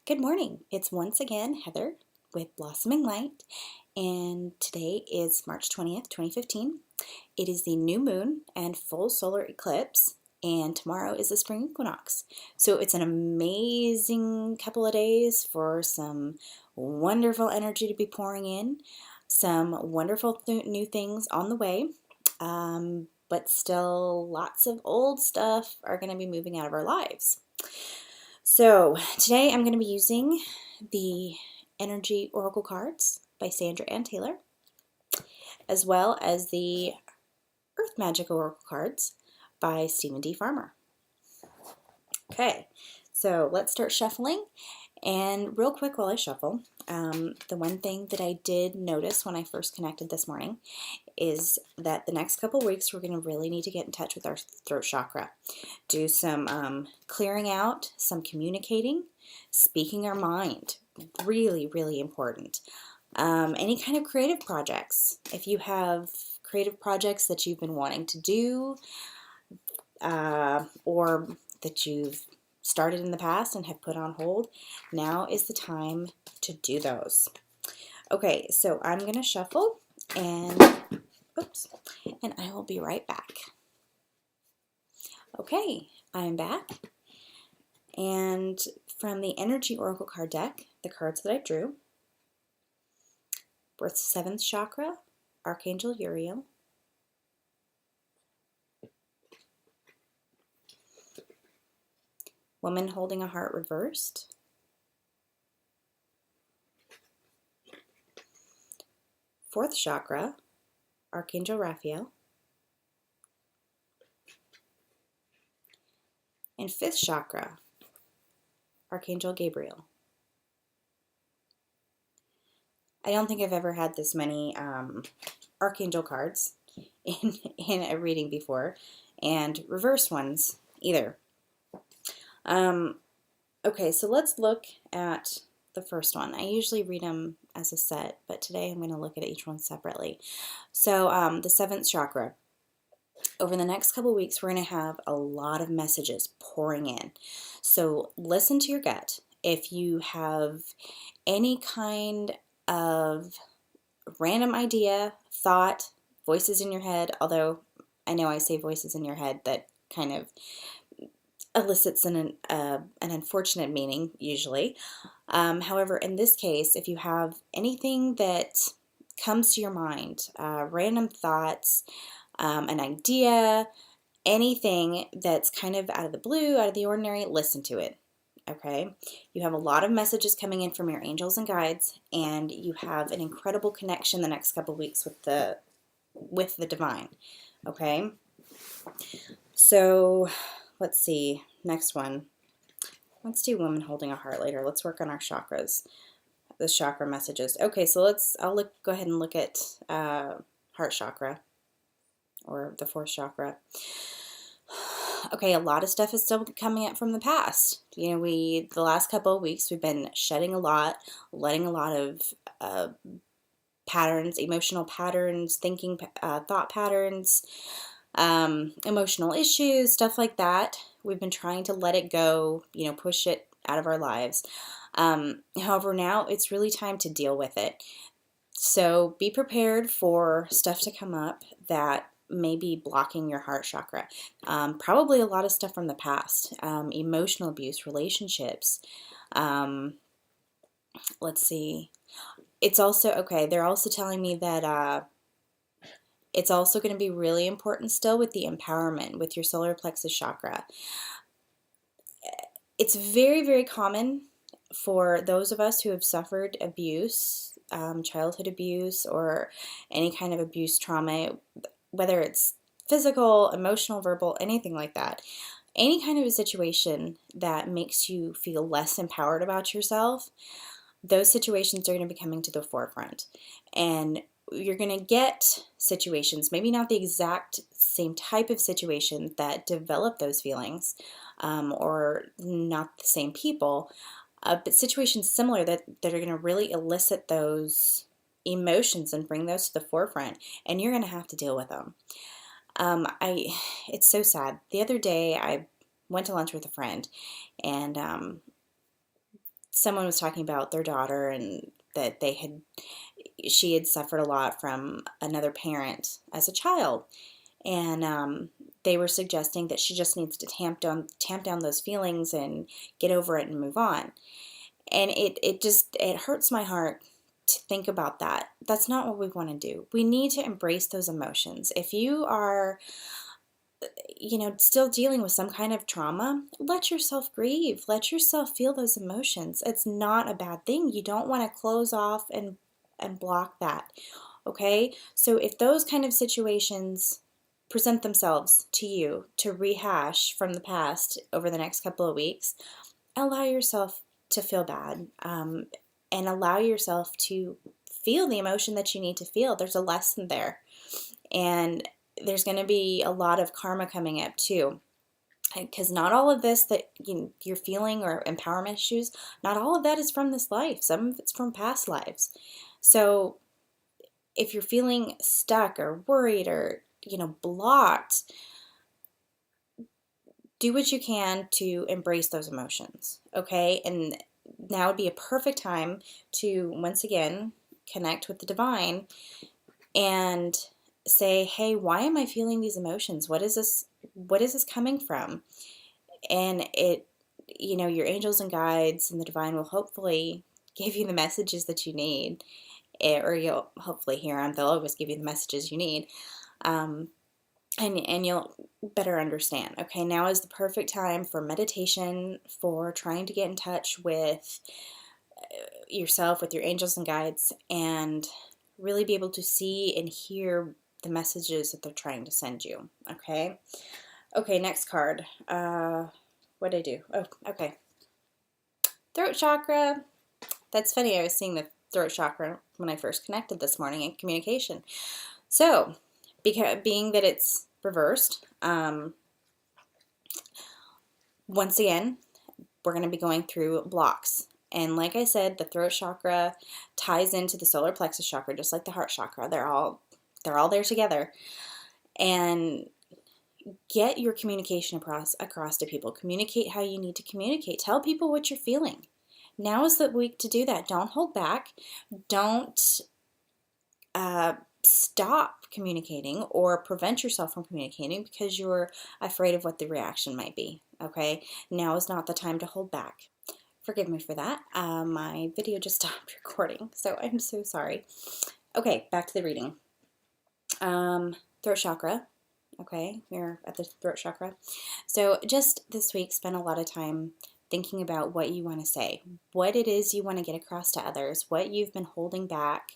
Good morning. It's once again Heather with Blossoming Light, and today is March 20th, 2015. It is the new moon and full solar eclipse, and tomorrow is the spring equinox. So it's an amazing couple of days for some wonderful energy to be pouring in, some wonderful new things on the way, but still lots of old stuff are going to be moving out of our lives. So today I'm going to be using the Energy Oracle cards by Sandra Ann Taylor, as well as the Earth Magic Oracle cards by Stephen D. Farmer. Okay, so let's start shuffling. And real quick while I shuffle, the one thing that I did notice when I first connected this morning is that the next couple weeks we're going to really need to get in touch with our throat chakra. Do some clearing out, some communicating, speaking our mind. Really, really important. Any kind of creative projects. If you have creative projects that you've been wanting to do or that you've started in the past and have put on hold, now is the time to do those. Okay, so I'm going to shuffle and I will be right back. Okay, I'm back. And from the Energy Oracle card deck, the cards that I drew were 7th Chakra, Archangel Uriel, Woman Holding a Heart Reversed, Fourth Chakra, Archangel Raphael, and 5th Chakra, Archangel Gabriel. I don't think I've ever had this many Archangel cards in a reading before, and reversed ones either. Okay, so let's look at the first one. I usually read them as a set, but today I'm going to look at each one separately. So the 7th chakra. Over the next couple of weeks, we're going to have a lot of messages pouring in. So listen to your gut. If you have any kind of random idea, thought, voices in your head, although I know I say voices in your head, that kind of elicits an unfortunate meaning usually. However, in this case, if you have anything that comes to your mind, random thoughts, an idea, anything that's kind of out of the blue, out of the ordinary, listen to it. Okay, you have a lot of messages coming in from your angels and guides, and you have an incredible connection the next couple of weeks with the divine. Okay, so let's see, next one. Let's do Woman Holding a Heart later. Let's work on our chakras, the chakra messages. Okay, so I'll go ahead and look at heart chakra, or the 4th chakra. Okay, a lot of stuff is still coming up from the past. You know, the last couple of weeks we've been shedding a lot, letting a lot of patterns, emotional patterns, thinking, thought patterns, emotional issues, stuff like that. We've been trying to let it go, push it out of our lives. However, now it's really time to deal with it. So be prepared for stuff to come up that may be blocking your heart chakra. Probably a lot of stuff from the past, emotional abuse, relationships. Let's see. It's also, okay, they're also telling me that it's also going to be really important still with the empowerment, with your solar plexus chakra. It's very, very common for those of us who have suffered abuse, childhood abuse, or any kind of abuse trauma, whether it's physical, emotional, verbal, anything like that. Any kind of a situation that makes you feel less empowered about yourself, those situations are going to be coming to the forefront. And you're going to get situations, maybe not the exact same type of situation that develop those feelings, or not the same people, but situations similar that are going to really elicit those emotions and bring those to the forefront, and you're going to have to deal with them. It's so sad. The other day I went to lunch with a friend, and someone was talking about their daughter and that she had suffered a lot from another parent as a child, and they were suggesting that she just needs to tamp down those feelings and get over it and move on. And it hurts my heart to think about that. That's not what we want to do. We need to embrace those emotions. If you are, still dealing with some kind of trauma, let yourself grieve. Let yourself feel those emotions. It's not a bad thing. You don't want to close off and block that. Okay? So if those kind of situations present themselves to you to rehash from the past over the next couple of weeks, allow yourself to feel bad, and allow yourself to feel the emotion that you need to feel. There's a lesson there. And there's going to be a lot of karma coming up too. Because not all of this that you're feeling or empowerment issues, not all of that is from this life. Some of it's from past lives. So if you're feeling stuck or worried or, blocked, do what you can to embrace those emotions, okay? And now would be a perfect time to, once again, connect with the divine and say, hey, why am I feeling these emotions? What is this coming from? And your angels and guides and the divine will hopefully give you the messages that you need, or you'll hopefully hear them. They'll always give you the messages you need. And you'll better understand. Okay, now is the perfect time for meditation, for trying to get in touch with yourself, with your angels and guides, and really be able to see and hear the messages that they're trying to send you. Okay, next card. What did I do? Oh, okay. Throat chakra. That's funny. I was seeing the throat chakra when I first connected this morning in communication. So, being that it's reversed, once again, we're going to be going through blocks. And like I said, the throat chakra ties into the solar plexus chakra, just like the heart chakra. They're all there together. And get your communication across to people. Communicate how you need to communicate. Tell people what you're feeling. Now is the week to do that. Don't hold back. Don't stop communicating or prevent yourself from communicating because you're afraid of what the reaction might be. Okay? Now is not the time to hold back. Forgive me for that. My video just stopped recording, so I'm so sorry. Okay, back to the reading. Throat chakra. Okay, we're at the throat chakra. So just this week, spend a lot of time thinking about what you want to say, what it is you want to get across to others, what you've been holding back.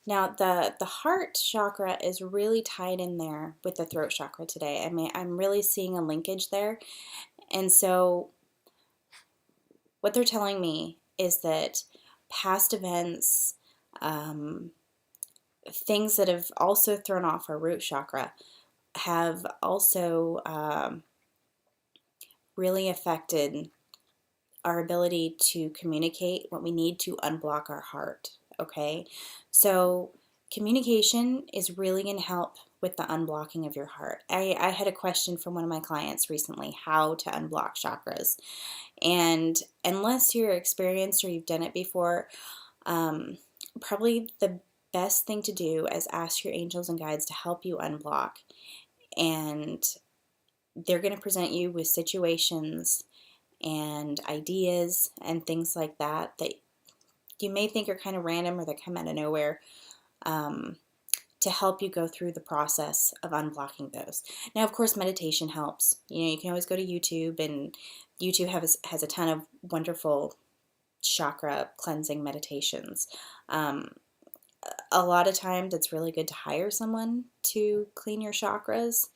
Now, the heart chakra is really tied in there with the throat chakra today. I mean, I'm really seeing a linkage there. And so what they're telling me is that past events, things that have also thrown off our root chakra have also really affected our ability to communicate what we need to unblock our heart, okay? So communication is really going to help with the unblocking of your heart. I had a question from one of my clients recently, how to unblock chakras. And unless you're experienced or you've done it before, probably the best thing to do is ask your angels and guides to help you unblock. And they're going to present you with situations and ideas and things like that that you may think are kind of random or that come out of nowhere, to help you go through the process of unblocking those. Now, of course, meditation helps. You can always go to YouTube, and YouTube has a ton of wonderful chakra cleansing meditations. A lot of times it's really good to hire someone to clean your chakras,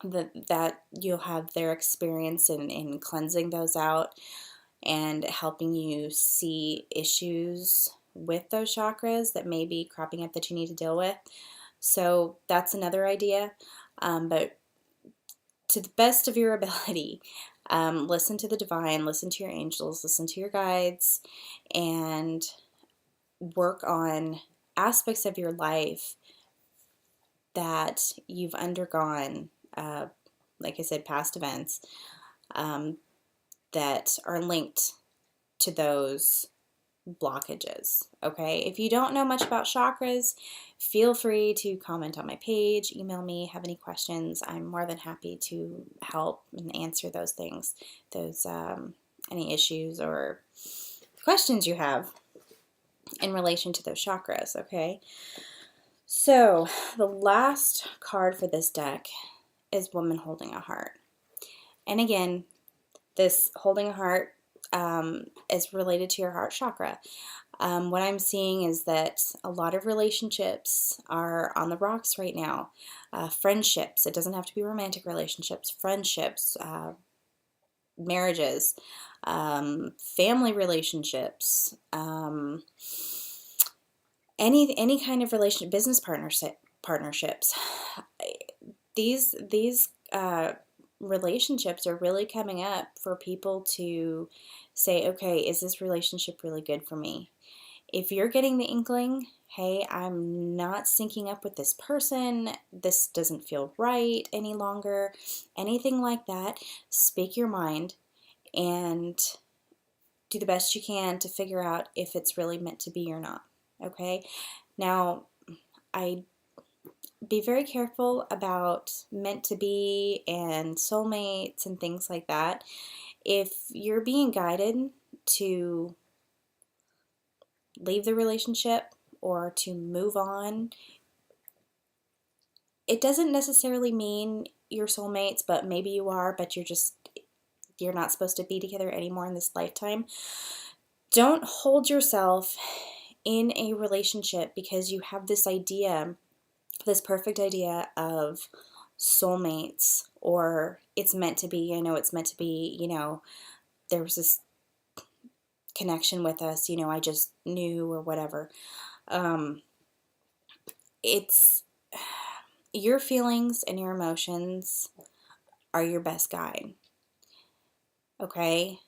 that you'll have their experience in cleansing those out and helping you see issues with those chakras that may be cropping up that you need to deal with. So that's another idea. But to the best of your ability, listen to the divine, listen to your angels, listen to your guides, and work on aspects of your life that you've undergone, like I said, past events, that are linked to those blockages. Okay, if you don't know much about chakras, feel free to comment on my page, email me, have any questions. I'm more than happy to help and answer those things, those any issues or questions you have in relation to those chakras. Okay, so the last card for this deck is Woman Holding a Heart. And again, this holding a heart is related to your heart chakra. What I'm seeing is that a lot of relationships are on the rocks right now. Friendships, it doesn't have to be romantic relationships, friendships, marriages, family relationships, any kind of relation, business partnerships. These relationships are really coming up for people to say, okay, is this relationship really good for me? If you're getting the inkling, hey, I'm not syncing up with this person, this doesn't feel right any longer, anything like that, speak your mind and do the best you can to figure out if it's really meant to be or not. Okay? Now, I be very careful about meant to be and soulmates and things like that. If you're being guided to leave the relationship or to move on, it doesn't necessarily mean you're soulmates, but maybe you are, but you're not supposed to be together anymore in this lifetime. Don't hold yourself in a relationship because you have this idea, this perfect idea of soulmates, or it's meant to be, I know it's meant to be, there was this connection with us, I just knew, or whatever. It's your feelings and your emotions are your best guide. Okay?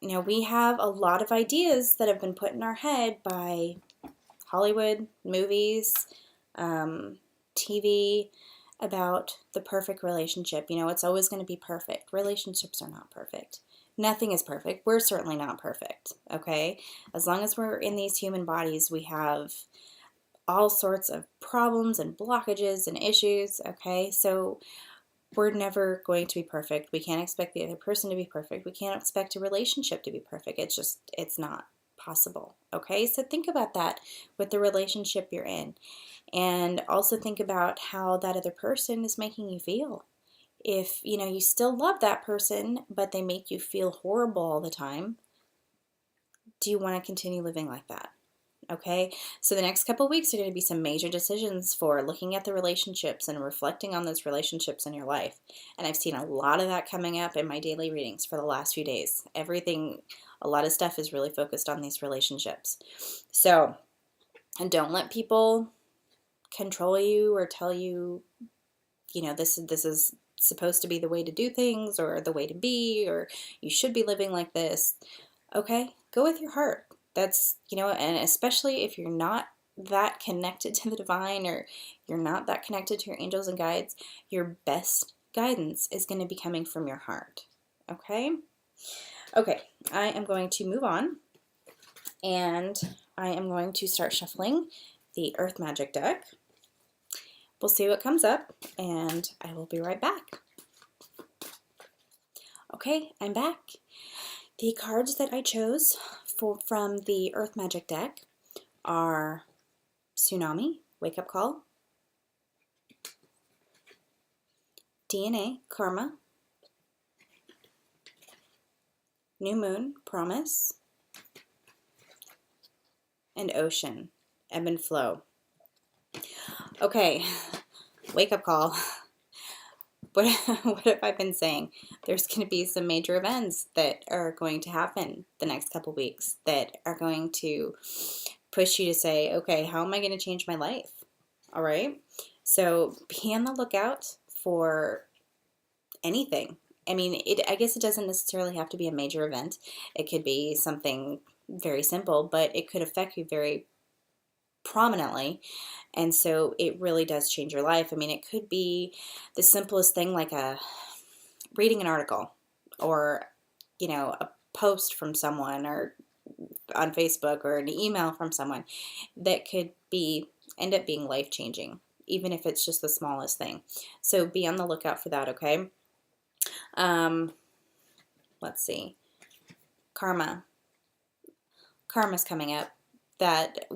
Now, we have a lot of ideas that have been put in our head by Hollywood, movies, TV, about the perfect relationship. It's always going to be perfect. Relationships are not perfect. Nothing is perfect. We're certainly not perfect, okay? As long as we're in these human bodies, we have all sorts of problems and blockages and issues, okay? So we're never going to be perfect. We can't expect the other person to be perfect. We can't expect a relationship to be perfect. It's not possible, okay? So think about that with the relationship you're in. And also think about how that other person is making you feel. If, you still love that person, but they make you feel horrible all the time, do you want to continue living like that? Okay, so the next couple of weeks are going to be some major decisions for looking at the relationships and reflecting on those relationships in your life. And I've seen a lot of that coming up in my daily readings for the last few days. A lot of stuff is really focused on these relationships. So, and don't let people control you or tell you, this is supposed to be the way to do things, or the way to be, or you should be living like this. Okay, go with your heart. That's, and especially if you're not that connected to the divine, or you're not that connected to your angels and guides, your best guidance is going to be coming from your heart. Okay? Okay, I am going to move on, and I am going to start shuffling the Earth Magic deck. We'll see what comes up, and I will be right back. Okay, I'm back. The cards that I chose from the Earth Magic deck are Tsunami, Wake Up Call, DNA, Karma, New Moon, Promise, and Ocean, Ebb and Flow. Okay, wake up call. What have I been saying? There's going to be some major events that are going to happen the next couple weeks that are going to push you to say, okay, how am I going to change my life? All right? So be on the lookout for anything. I mean, I guess it doesn't necessarily have to be a major event. It could be something very simple, but it could affect you very prominently, and so it really does change your life. I mean, it could be the simplest thing, like reading an article or, you know, a post from someone, or on Facebook, or an email from someone that could end up being life-changing, even if it's just the smallest thing. So be on the lookout for that, okay? Let's see. Karma's coming up. That,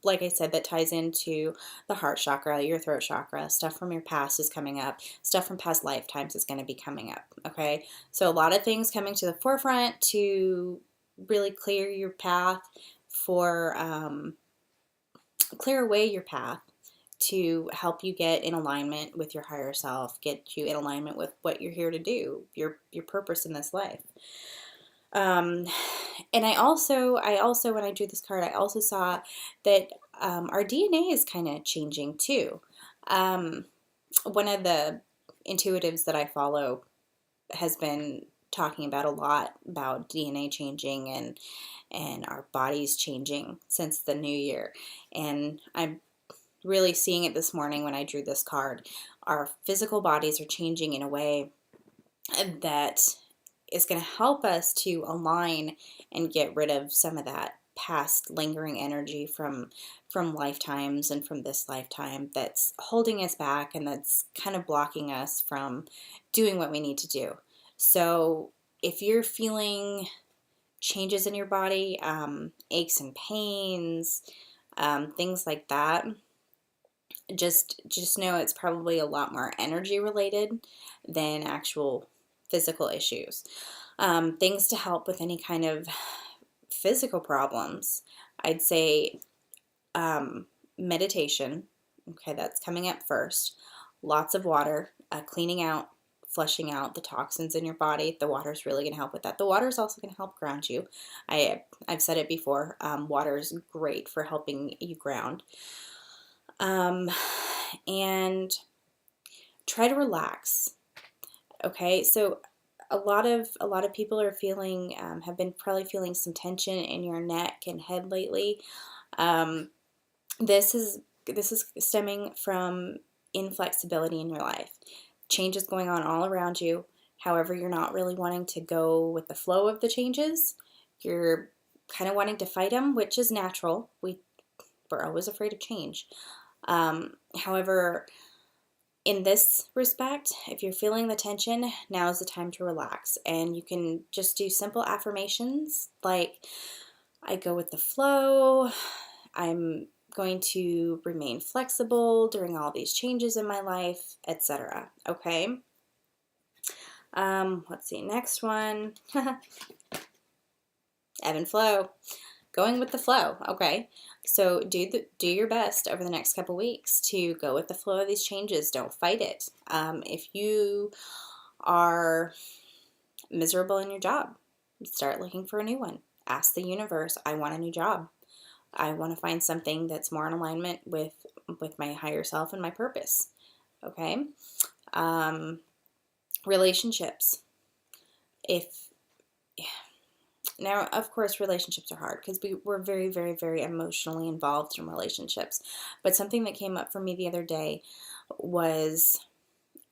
like I said, that ties into the heart chakra, your throat chakra. Stuff from your past is coming up. Stuff from past lifetimes is going to be coming up, okay? So a lot of things coming to the forefront to really clear your path for, clear away your path to help you get in alignment with your higher self, get you in alignment with what you're here to do, your purpose in this life. And I also, when I drew this card, I also saw that our DNA is kind of changing too. One of the intuitives that I follow has been talking about a lot about DNA changing and our bodies changing since the new year. And I'm really seeing it this morning when I drew this card. Our physical bodies are changing in a way that is going to help us to align and get rid of some of that past lingering energy from lifetimes and from this lifetime that's holding us back and that's kind of blocking us from doing what we need to do. So if you're feeling changes in your body, aches and pains, things like that, just know it's probably a lot more energy related than actual physical issues. Things to help with any kind of physical problems, I'd say meditation. Okay, that's coming up first. Lots of water, cleaning out, flushing out the toxins in your body. The water is really going to help with that. The water is also going to help ground you. I've said it before. Water is great for helping you ground. And try to relax. Okay, so a lot of people are feeling, have been probably feeling some tension in your neck and head lately. This is stemming from inflexibility in your life. Changes going on all around you. However, you're not really wanting to go with the flow of the changes. You're kind of wanting to fight them, which is natural. We're always afraid of change. However, in this respect, if you're feeling the tension, now is the time to relax. And you can just do simple affirmations like, I go with the flow, I'm going to remain flexible during all these changes in my life, etc. Okay? Let's see, next one. Ebb and flow. Going with the flow. Okay, so do your best over the next couple weeks to go with the flow of these changes. Don't fight it. If you are miserable in your job, start looking for a new one. Ask the universe, I want a new job. I want to find something that's more in alignment with my higher self and my purpose. Okay? Relationships. Now, of course, relationships are hard because we're very, very, very emotionally involved in relationships. But something that came up for me the other day was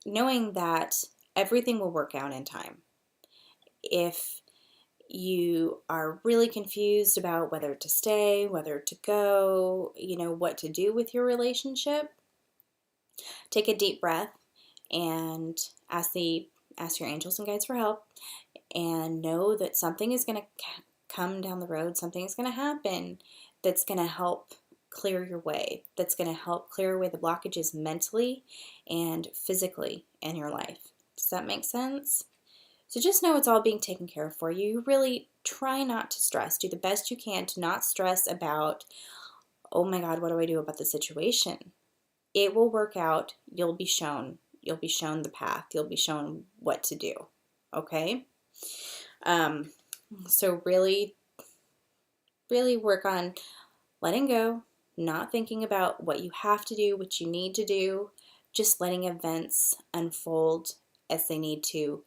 knowing that everything will work out in time. If you are really confused about whether to stay, whether to go, what to do with your relationship, take a deep breath and ask your angels and guides for help, and know that something is going to come down the road, something is going to happen that's going to help clear your way, that's going to help clear away the blockages mentally and physically in your life. Does that make sense? So just know it's all being taken care of for you. You really try not to stress. Do the best you can to not stress about, oh my God, what do I do about the situation? It will work out. You'll be shown. You'll be shown the path. You'll be shown what to do. Okay? So really, really work on letting go, not thinking about what you have to do, what you need to do, just letting events unfold as they need to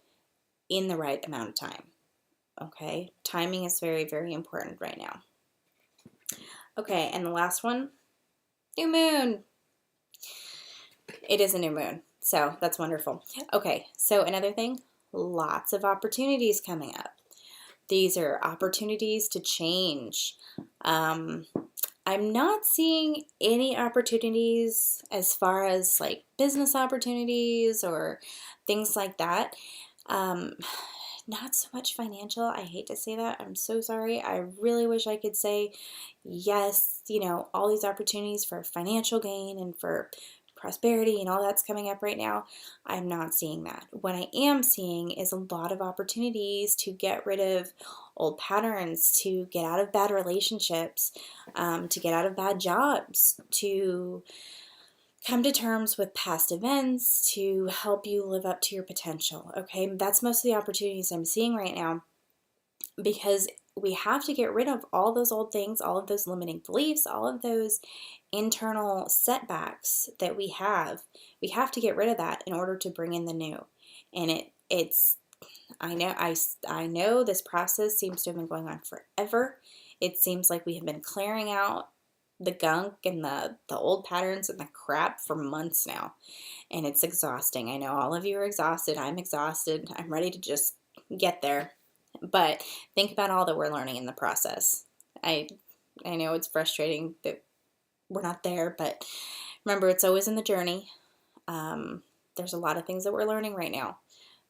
in the right amount of time. Okay? Timing is very, very important right now. Okay, and the last one, new moon. It is a new moon, so that's wonderful. Okay, so another thing, lots of opportunities coming up. These are opportunities to change. I'm not seeing any opportunities as far as like business opportunities or things like that. Not so much financial. I hate to say that. I'm so sorry. I really wish I could say yes, all these opportunities for financial gain and for prosperity and all that's coming up right now. I'm not seeing that. What I am seeing is a lot of opportunities to get rid of old patterns, to get out of bad relationships, to get out of bad jobs, to come to terms with past events, to help you live up to your potential. Okay, that's most of the opportunities I'm seeing right now, because we have to get rid of all those old things, all of those limiting beliefs, all of those internal setbacks that we have. We have to get rid of that in order to bring in the new. And it's I know this process seems to have been going on forever. It seems like we have been clearing out the gunk and the old patterns and the crap for months now. And it's exhausting. I know all of you are exhausted. I'm exhausted. I'm ready to just get there. But think about all that we're learning in the process. I know it's frustrating that we're not there, but remember, it's always in the journey. There's a lot of things that we're learning right now.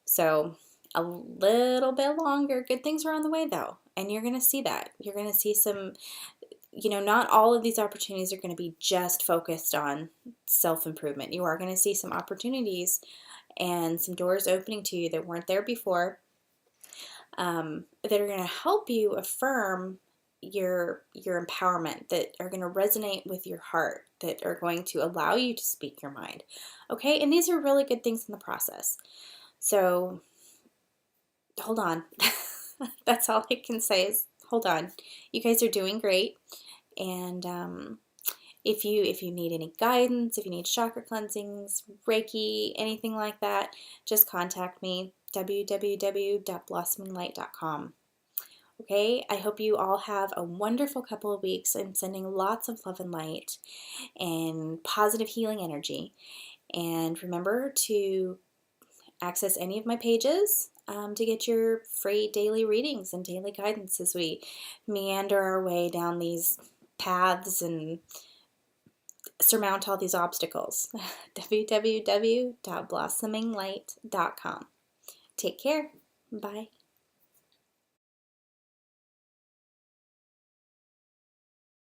So a little bit longer. Good things are on the way, though. And you're going to see that. You're going to see some, not all of these opportunities are going to be just focused on self-improvement. You are going to see some opportunities and some doors opening to you that weren't there before, that are going to help you affirm your empowerment, that are going to resonate with your heart, that are going to allow you to speak your mind. Okay, and these are really good things in the process. So hold on. That's all I can say is hold on. You guys are doing great. And if you need any guidance, if you need chakra cleansings, Reiki, anything like that, just contact me, www.blossominglight.com. Okay, I hope you all have a wonderful couple of weeks. I'm sending lots of love and light and positive healing energy. And remember to access any of my pages to get your free daily readings and daily guidance as we meander our way down these paths and surmount all these obstacles. www.blossominglight.com. Take care. Bye.